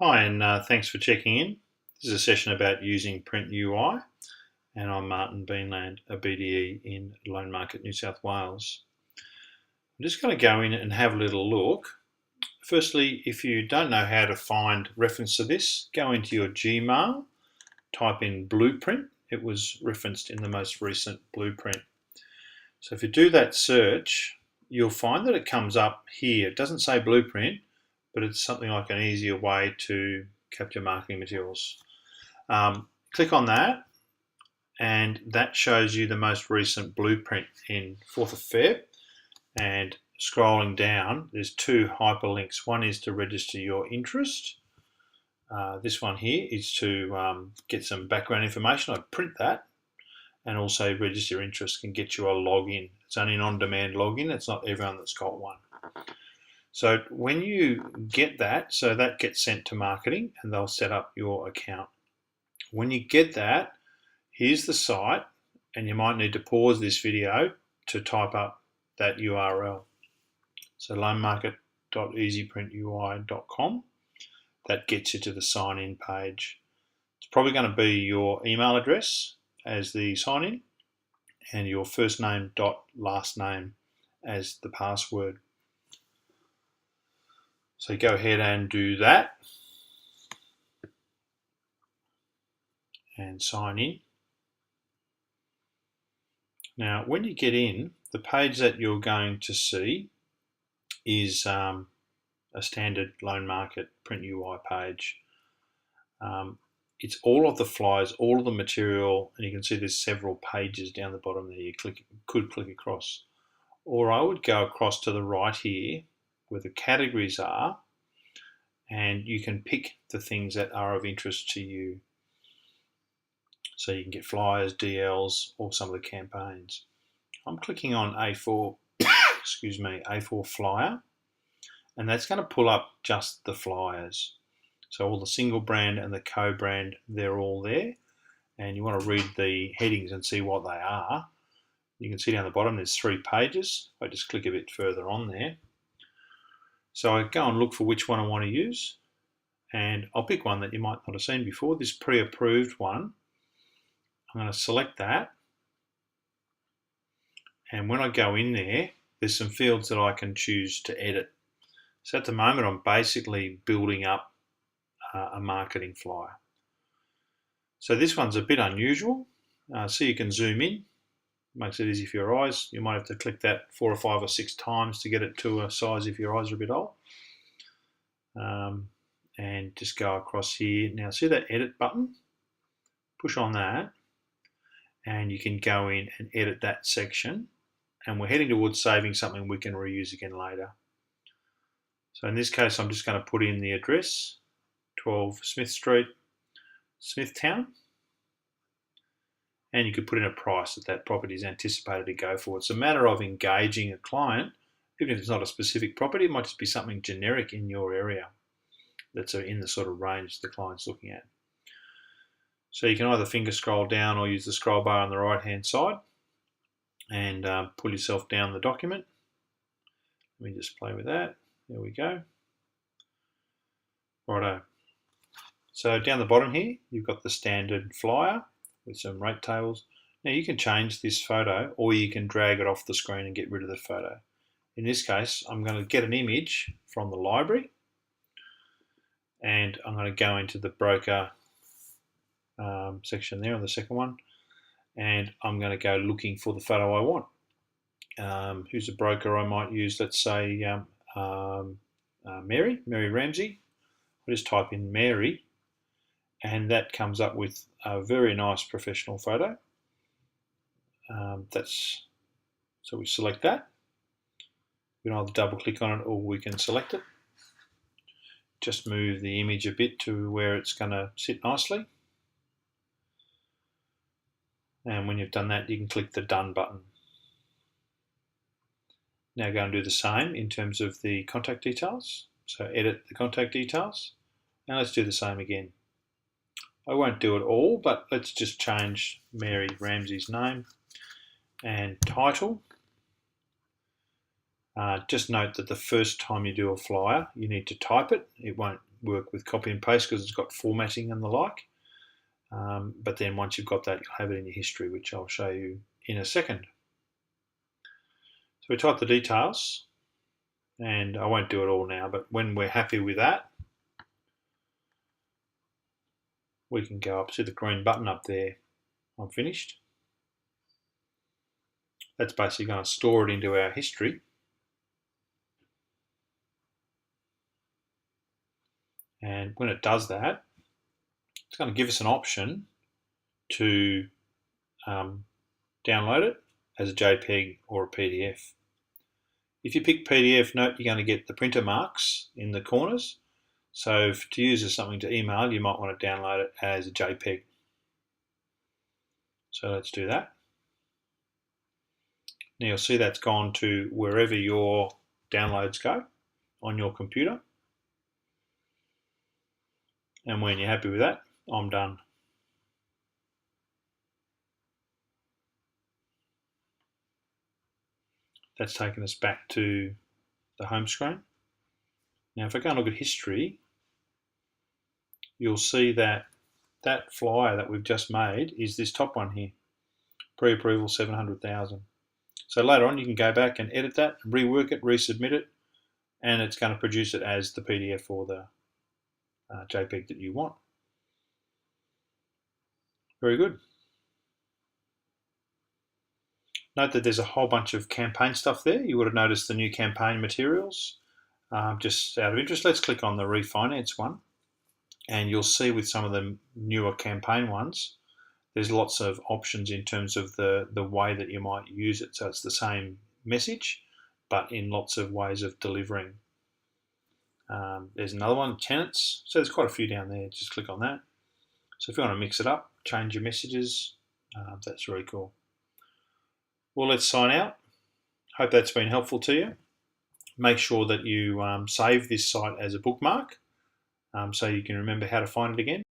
Hi, and thanks for checking in. This is a session about using PrintUI, and I'm Martin Beanland, a BDE in Loan Market, New South Wales. I'm just going to go in and have a little look. Firstly, if you don't know how to find reference to this, go into your Gmail, type in blueprint. It was referenced in the most recent blueprint. So if you do that search, you'll find that it comes up here. It doesn't say blueprint, but it's something like an easier way to capture marketing materials. Click on that, and that shows you the most recent blueprint in 4th of Feb. And scrolling down, there's two hyperlinks. One is to register your interest. This one here is to get some background information. I print that, and also register your interest can get you a login. It's only an on-demand login. It's not everyone that's got one. So when you get that, so that gets sent to marketing and they'll set up your account. When you get that, here's the site, and you might need to pause this video to type up that URL. So loanmarket.easyprintui.com. That gets you to the sign-in page. It's probably going to be your email address as the sign-in and your first name dot last name as the password. So go ahead and do that and sign in. Now, when you get in, the page that you're going to see is a standard Loan Market PrintUI page. It's all of the flyers, all of the material, and you can see there's several pages down the bottom there. You could click across. Or I would go across to the right here where the categories are, and you can pick the things that are of interest to you. So you can get flyers, DLs, or some of the campaigns. I'm clicking on A4, excuse me, A4 flyer, and that's going to pull up just the flyers. So all the single brand and the co-brand, they're all there. And you want to read the headings and see what they are. You can see down the bottom there's 3 pages. I just click a bit further on there. So I go and look for which one I want to use, and I'll pick one that you might not have seen before, this pre-approved one. I'm going to select that, and when I go in there, there's some fields that I can choose to edit. So at the moment I'm basically building up a marketing flyer. So this one's a bit unusual, so you can zoom in. Makes it easy for your eyes. You might have to click that 4 or 5 or 6 times to get it to a size if your eyes are a bit old. And just go across here. Now see that edit button? Push on that and you can go in and edit that section. And we're heading towards saving something we can reuse again later. So in this case, I'm just going to put in the address, 12 Smith Street, Smithtown. And you could put in a price that property is anticipated to go for. It's a matter of engaging a client, even if it's not a specific property. It might just be something generic in your area that's in the sort of range the client's looking at. So you can either finger scroll down or use the scroll bar on the right hand side and pull yourself down the document. Let me just play with that. There we go. Righto. So down the bottom here, you've got the standard flyer with some rate tables. Now you can change this photo, or you can drag it off the screen and get rid of the photo. In this case, I'm going to get an image from the library, and I'm going to go into the broker section there on the second one, and I'm going to go looking for the photo I want. Who's the broker I might use? Let's say Mary Ramsey. I'll just type in Mary, and that comes up with a very nice professional photo. So we select that. We can either double click on it or we can select it. Just move the image a bit to where it's going to sit nicely. And when you've done that, you can click the Done button. Now go and do the same in terms of the contact details. So edit the contact details. And let's do the same again. I won't do it all, but let's just change Mary Ramsey's name and title. Just note that the first time you do a flyer, you need to type it. It won't work with copy and paste because it's got formatting and the like. But then once you've got that, you'll have it in your history, which I'll show you in a second. So we type the details, and I won't do it all now, but when we're happy with that, we can go up to the green button up there. I'm finished. That's basically going to store it into our history. And when it does that, it's going to give us an option to download it as a JPEG or a PDF. If you pick PDF, note you're going to get the printer marks in the corners. So to use as something to email, you might want to download it as a JPEG. So let's do that. Now you'll see that's gone to wherever your downloads go on your computer. And when you're happy with that, I'm done. That's taken us back to the home screen. Now if I go and look at history, you'll see that that flyer that we've just made is this top one here, pre-approval 700,000. So later on you can go back and edit that, rework it, resubmit it, and it's going to produce it as the PDF or the JPEG that you want. Very good. Note that there's a whole bunch of campaign stuff there. You would have noticed the new campaign materials. Just out of interest, let's click on the refinance one, and you'll see with some of the newer campaign ones, there's lots of options in terms of the way that you might use it. So it's the same message, but in lots of ways of delivering. There's another one, tenants. So there's quite a few down there. Just click on that. So if you want to mix it up, change your messages, that's really cool. Well, let's sign out. Hope that's been helpful to you. Make sure that you save this site as a bookmark so you can remember how to find it again.